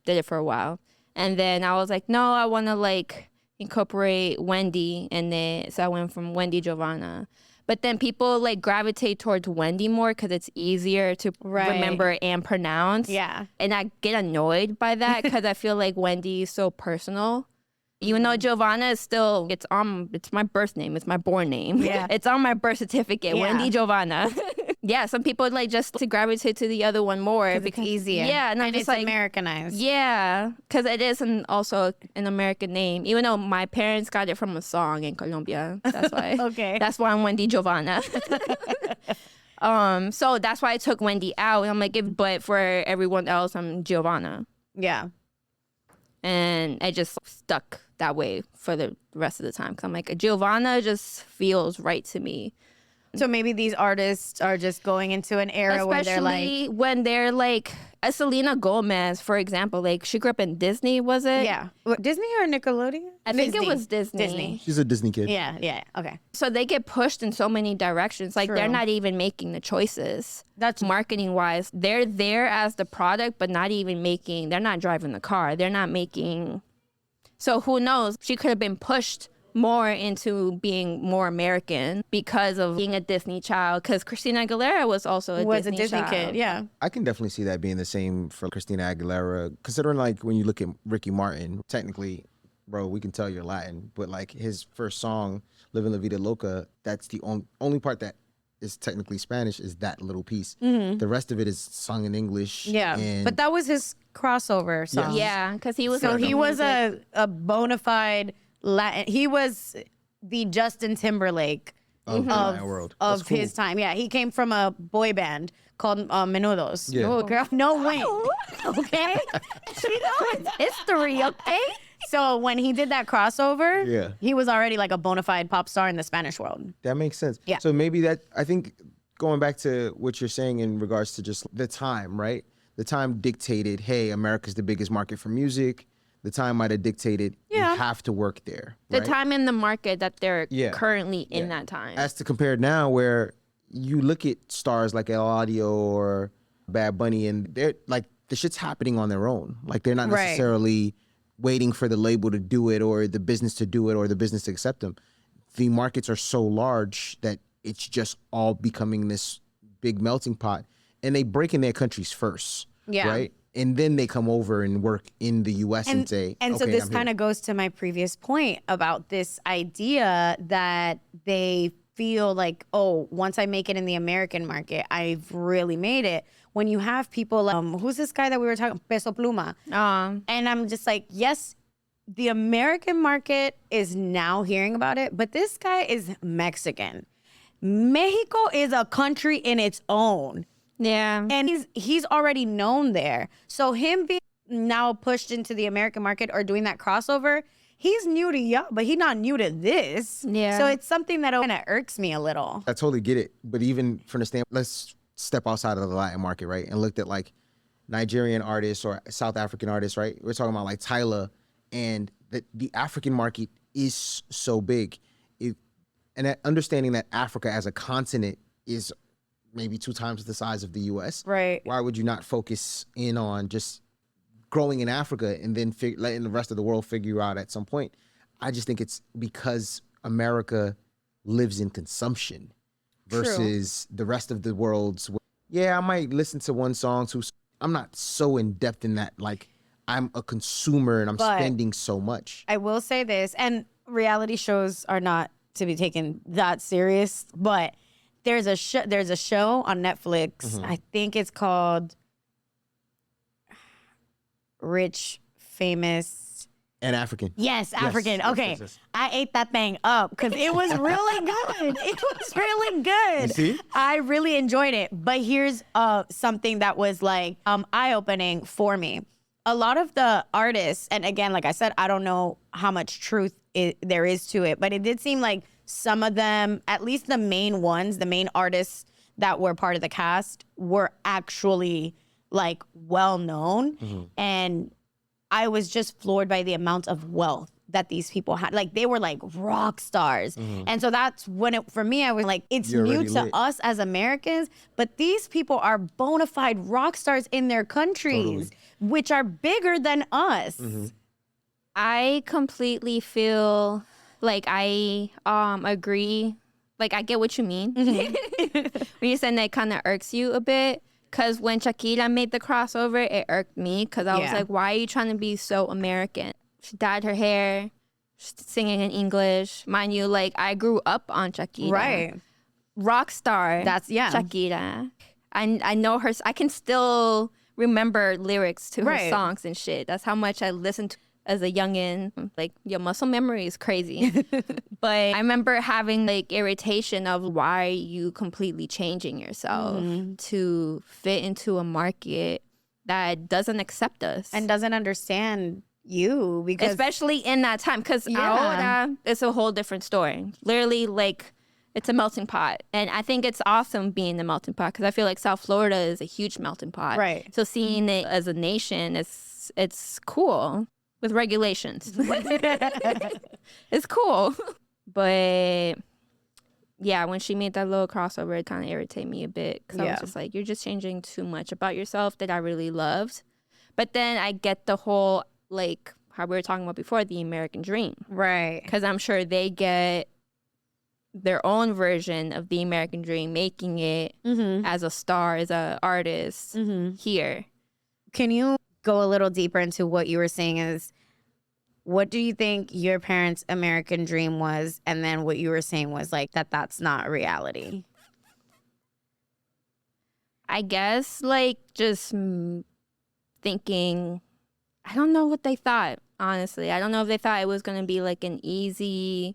did it for a while. And then I was like, no, I want to like incorporate Wendy in it. So I went from Wendy Giovanna. But then people like gravitate towards Wendy more because it's easier to remember and pronounce. Yeah. And I get annoyed by that because I feel like Wendy is so personal. Even though Giovanna is still, it's my birth name, it's my born name. Yeah. It's on my birth certificate, Yeah. Wendy Giovanna. Yeah, some people like just to gravitate to the other one more Because it's easier. Yeah, and I'm And just it's like, Americanized. yeah, because it is also an American name. Even though my parents got it from a song in Colombia, that's why. Okay. That's why I'm Wendy Giovanna. So that's why I took Wendy out. I'm like, but for everyone else, I'm Giovanna. Yeah. And I just stuck that way for the rest of the time. Cause I'm like, Giovanna just feels right to me. So maybe these artists are just going into an era where they're like, Especially when they're like Selena Gomez, for example, like she grew up in Disney, was it? Yeah. Disney or Nickelodeon? I think it was Disney. She's a Disney kid. Yeah. Okay. So they get pushed in so many directions. Like they're True. not even making the choices. That's Marketing wise, they're there as the product, but not even making, they're not driving the car. They're not making. So who knows? She could have been pushed more into being more American because of being a Disney child. Because Christina Aguilera was also a Disney child. kid. Yeah. I can definitely see that being the same for Christina Aguilera, considering like when you look at Ricky Martin, technically, bro, we can tell you're Latin, but like his first song, Living La Vida Loca, that's the only part that is technically Spanish is that little piece. The rest of it is sung in English. Yeah. And But that was his crossover song. Yeah, because he was. So he was music. a bona fide Latin. He was the Justin Timberlake of the Latin world. of That's cool. his time. Yeah, he came from a boy band called Menudos. Yeah. Oh, girl, no way. Okay, she knows history. Okay, so when he did that crossover, Yeah. he was already like a bona fide pop star in the Spanish world. That makes sense. Yeah. So maybe that, I think going back to what you're saying in regards to just the time, right? The time dictated, hey, America's the biggest market for music. The time might have dictated Yeah. you have to work there. The right? time in the market that they're Yeah. currently in Yeah. that time. As to compare now where you look at stars like El Audio or Bad Bunny and they're like, the shit's happening on their own. Like they're not Right. necessarily waiting for the label to do it or the business to do it or the business to accept them. The markets are so large that it's just all becoming this big melting pot and they break in their countries first. Yeah. Right? And then they come over and work in the U.S. and say, and so okay, this I'm here. kind of goes to my previous point about this idea that they feel like, oh, once I make it in the American market, I've really made it. When you have people like, who's this guy that we were talking, Peso Pluma? And I'm just like, yes, the American market is now hearing about it, but this guy is Mexican. Mexico is a country in its own. yeah. And he's already known there. So him being now pushed into the American market or doing that crossover, he's new to y'all, but he's not new to this. Yeah. So it's something that kind of irks me a little. I totally get it. But even from the standpoint, let's step outside of the Latin market, right? And looked at like Nigerian artists or South African artists, right? We're talking about like Tyler, and the African market is so big. And that understanding that Africa as a continent is maybe 2 times the size of the U.S. Right. Why would you not focus in on just growing in Africa and then letting the rest of the world figure out at some point? I just think it's because America lives in consumption versus the rest of the world's. Yeah, I might listen to one song. I'm not so in depth in that. Like I'm a consumer and I'm But spending so much. I will say this, and reality shows are not to be taken that serious, but there's a show on Netflix. Mm-hmm. I think it's called Rich, Famous. And African. Yes, African. yes, Okay. yes. I ate that thing up because it was really good. It was really good. You see? I really enjoyed it. But here's something that was like eye-opening for me. A lot of the artists, and again, like I said, I don't know how much truth there is to it, but it did seem like some of them, at least the main ones, the main artists that were part of the cast were actually like well known. Mm-hmm. And I was just floored by the amount of wealth that these people had. Like they were like rock stars. And so that's when for me, I was like, it's You're new already to lit. us as Americans, but these people are bona fide rock stars in their countries, which are bigger than us. I completely feel like I agree. Like I get what you mean. When you said that kind of irks you a bit. Because when Shakira made the crossover, it irked me. Because I was Yeah. like, why are you trying to be so American? She dyed her hair, she's singing in English. Mind you, like I grew up on Shakira. Right. Rock star. That's- yeah. Shakira. I know her. I can still remember lyrics to her Right. songs and shit. That's how much I listened to as a youngin'. Like your muscle memory is crazy. But I remember having like irritation of why are you completely changing yourself to fit into a market that doesn't accept us. And doesn't understand you because Especially in that time, because Yeah. ahora it's a whole different story. Literally, like It's a melting pot. And I think it's awesome being a melting pot because I feel like South Florida is a huge melting pot. Right. So seeing it as a nation, it's cool with regulations. It's cool. But yeah, when she made that little crossover, it kind of irritated me a bit because I was just like, you're just changing too much about yourself that I really loved. But then I get the whole, like, how we were talking about before, the American dream. Right. Because I'm sure they get their own version of the American dream, making it as a star, as an artist here. Can you go a little deeper into what you were saying is, what do you think your parents' American dream was? And then what you were saying was like that's not reality. I guess like just thinking, I don't know what they thought, honestly. I don't know if they thought it was going to be like an easy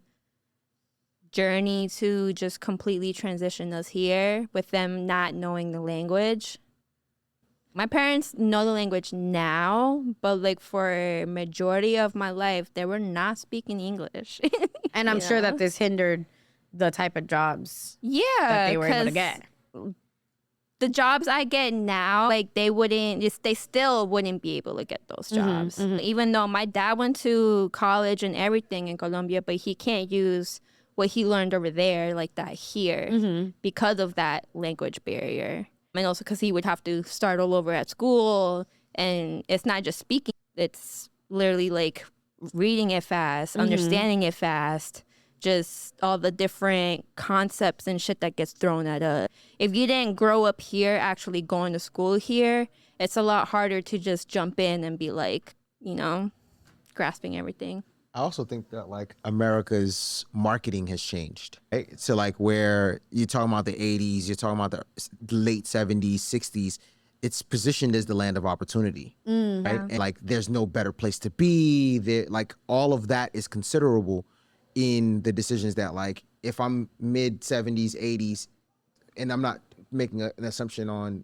journey to just completely transition us here with them not knowing the language. My parents know the language now, but like for a majority of my life, they were not speaking English. And I'm sure that this hindered the type of jobs that they were able to get. The jobs I get now, like they still wouldn't be able to get those jobs. Even though my dad went to college and everything in Colombia, but he can't use what he learned over there like that here because of that language barrier. And also because he would have to start all over at school. And it's not just speaking. It's literally like reading it fast, understanding it fast, just all the different concepts and shit that gets thrown at us. If you didn't grow up here, actually going to school here, it's a lot harder to just jump in and be like, grasping everything. I also think that like America's marketing has changed, right? So like where you're talking about the 80s, you're talking about the late 70s, 60s, it's positioned as the land of opportunity, right? Yeah. And like there's no better place to be. There, like all of that is considerable in the decisions that like if I'm mid 70s, 80s, and I'm not making an assumption on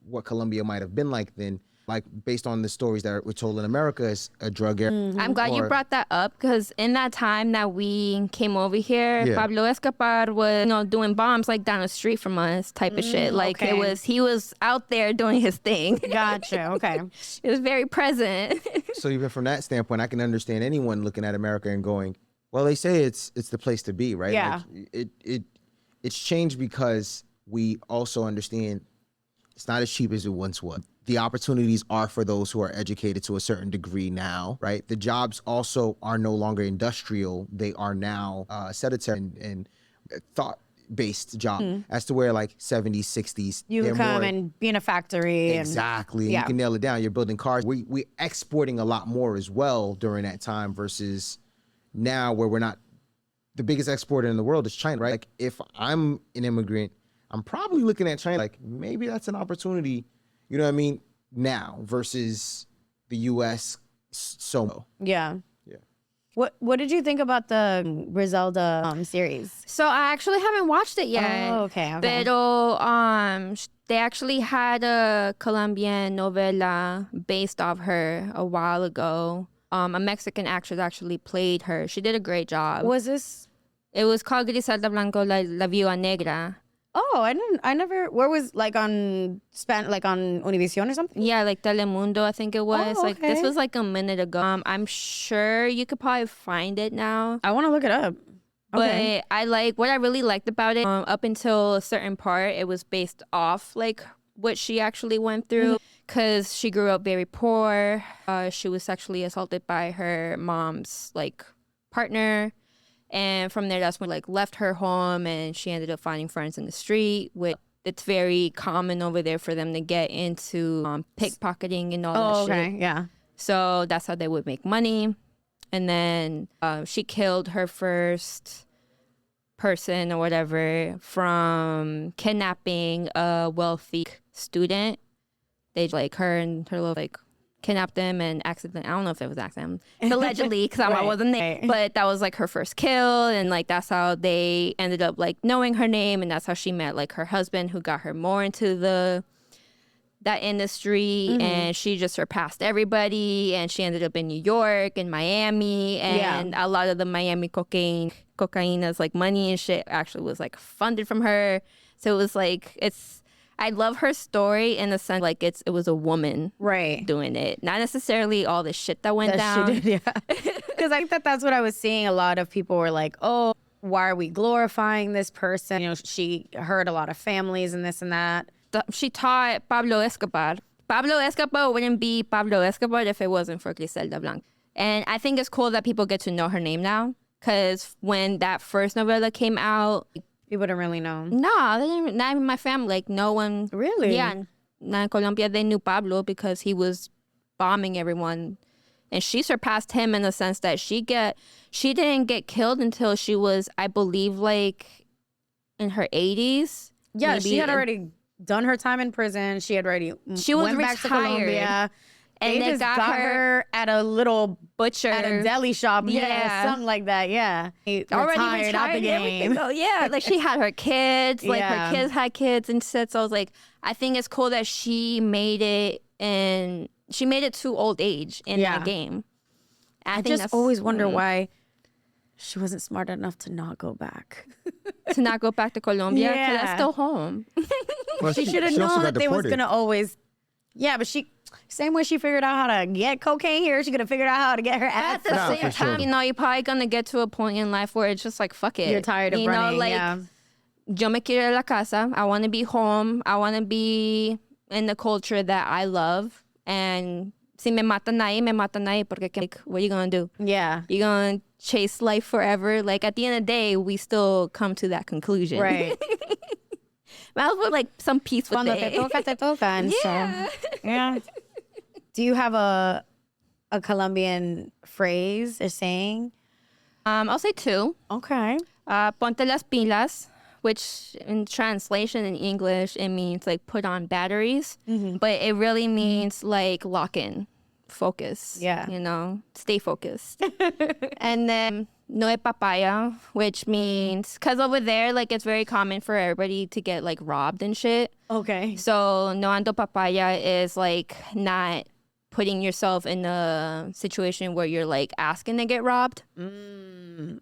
what Colombia might have been like then, like based on the stories that were told in America as a drug era. I'm glad you brought that up because in that time that we came over here, Pablo Escobar was doing bombs like down the street from us type of shit. Like he was out there doing his thing. Gotcha. Okay. It was very present. So even from that standpoint, I can understand anyone looking at America and going, well, they say it's the place to be, right? Yeah. Like it's changed because we also understand it's not as cheap as it once was. The opportunities are for those who are educated to a certain degree now, right? The jobs also are no longer industrial. They are now sedentary and thought-based jobs as to where like 70s, 60s. You can come and be in a factory. Exactly. And, you can nail it down. You're building cars. We're exporting a lot more as well during that time versus now where we're not. The biggest exporter in the world is China, right? Like if I'm an immigrant, I'm probably looking at China like maybe that's an opportunity. You know what I mean? Now versus the U.S. Yeah. Yeah. What did you think about the Griselda series? So I actually haven't watched it yet. Oh, okay. Pero they actually had a Colombian novela based off her a while ago. A Mexican actress actually played her. She did a great job. Was this? It was called Griselda Blanco, La Viuda Negra. Oh, I never. Where was like on Univision or something? Yeah, like Telemundo, I think it was. Oh, okay. Like this was like a minute ago. I'm sure you could probably find it now. I want to look it up. Okay. But what I really liked about it. Up until a certain part, it was based off like what she actually went through. Because she grew up very poor. She was sexually assaulted by her mom's like partner. And from there, that's when like left her home and she ended up finding friends in the street. It's very common over there for them to get into pickpocketing and all that shit. Yeah. So that's how they would make money. And then she killed her first person or whatever from kidnapping a wealthy student. They like her and her little like kidnapped them and accidentally, I don't know if it was accident, allegedly, because I wasn't there. Right. But that was like her first kill, and like that's how they ended up like knowing her name, and that's how she met like her husband, who got her more into the that industry, and she just surpassed everybody, and she ended up in New York and Miami, and a lot of the Miami cocaina's like money and shit actually was like funded from her. So it was like, I love her story in the sense like it was a woman doing it, not necessarily all the shit that went down. Because I think that's what I was seeing. A lot of people were like, oh, why are we glorifying this person? You know, she hurt a lot of families and this and that. She taught Pablo Escobar. Pablo Escobar wouldn't be Pablo Escobar if it wasn't for Griselda Blanco. And I think it's cool that people get to know her name now, because when that first novella came out, people didn't really know. No, they didn't, not even my family. Like, no one. Really? Yeah. In Colombia, they knew Pablo because he was bombing everyone. And she surpassed him in the sense that she didn't get killed until she was, I believe, like in her 80s. Yeah, she had already done her time in prison. She had already went back to Colombia. And they just got her at a little butcher at a deli shop. Yeah, something like that. Yeah. Already retired out the game. So, yeah, like she had her kids. Like her kids had kids and shit. So I was like, I think it's cool that she made it, and she made it to old age in that game. I just always wonder why she wasn't smart enough to not go back. To not go back to Colombia? Because that's still home. Well, she should have known that they was going to always... Yeah, but same way she figured out how to get cocaine here, she could have figured out how to get her ass. At the same time, you know, you're probably going to get to a point in life where it's just like, fuck it. You're tired of running, yo me quiero ir a la casa. I want to be home. I want to be in the culture that I love. And si me matan ahí, me matan ahí. Porque, like, what are you going to do? Yeah. You're going to chase life forever? Like, at the end of the day, we still come to that conclusion. Right. Well, with like some peaceful Cuando day. te toca, te toca. And yeah. So, yeah. Do you have a Colombian phrase or saying? I'll say two. Okay. Ponte las pilas, which in translation in English, it means like put on batteries. Mm-hmm. But it really means like lock in, focus. Yeah. You know, stay focused. And then no es papaya, which means, because over there, like, it's very common for everybody to get like robbed and shit. Okay. So no ando papaya is like not putting yourself in a situation where you're like asking to get robbed.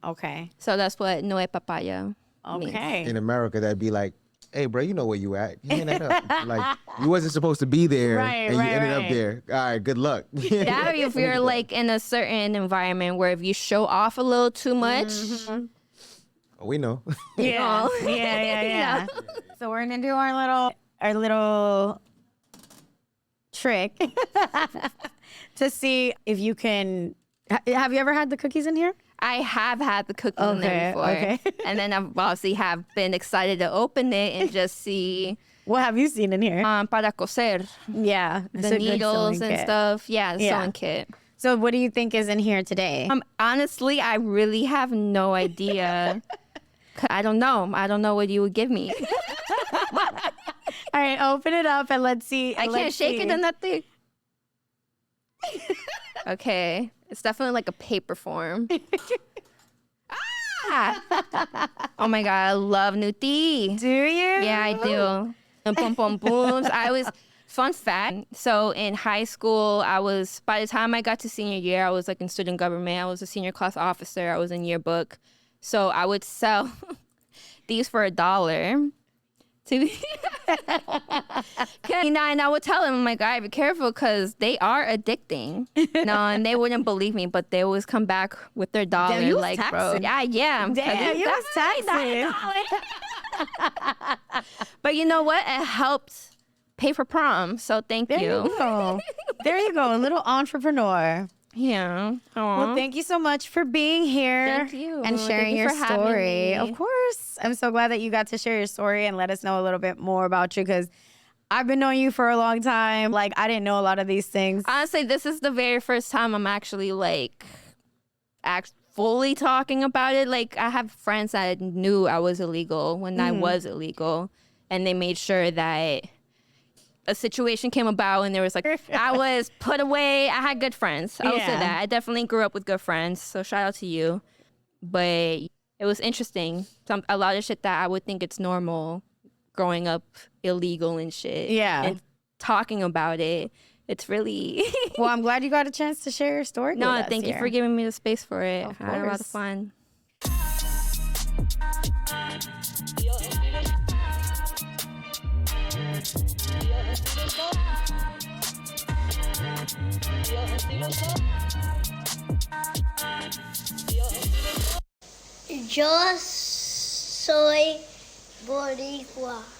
Okay. So that's what no es papaya means. In America, that'd be like, hey, bro, you know where you at. You hang that up. Like, you wasn't supposed to be there, and you ended up there. All right, good luck. That, or if you're like in a certain environment where if you show off a little too much. We know. Yeah. So we're gonna do our little trick to see if you can. Have you ever had the cookies in here? I have had the cookies in there before. Okay. And then I've obviously have been excited to open it and just see. What have you seen in here? Para coser. Yeah. The needles and stuff. Yeah, the sewing kit. So what do you think is in here today? Honestly, I really have no idea. I don't know. I don't know what you would give me. All right, open it up and let's see. I can't shake it or nothing. Okay. It's definitely like a paper form. Oh my God, I love Nuti. Do you? Yeah, I do. And pom pom booms. Fun fact. So in high school, by the time I got to senior year, I was like in student government. I was a senior class officer. I was in yearbook. So I would sell these for $1. And I would tell them, I'm like, all right, be careful, because they are addicting. And they wouldn't believe me, but they always come back with their dollar. Damn, you was like, taxing. bro, yeah. Damn, you was taxing. But you know what? It helped pay for prom. So thank you. There you go. There you go. A little entrepreneur. Yeah. Aww. Well, thank you so much for being here. Thank you. And sharing your story. Of course. I'm so glad that you got to share your story and let us know a little bit more about you, because I've been knowing you for a long time. Like, I didn't know a lot of these things. Honestly, this is the very first time I'm actually like fully talking about it. Like, I have friends that knew I was illegal when I was illegal, and they made sure that a situation came about and there was like, I was put away. I had good friends. I will say that. I definitely grew up with good friends. So shout out to you. But it was interesting. A lot of shit that I would think it's normal growing up illegal and shit. Yeah. And talking about it, it's really... Well, I'm glad you got a chance to share your story with us thank you here. for giving me the space for it. Of I had a lot of course. fun. Yo soy boricua.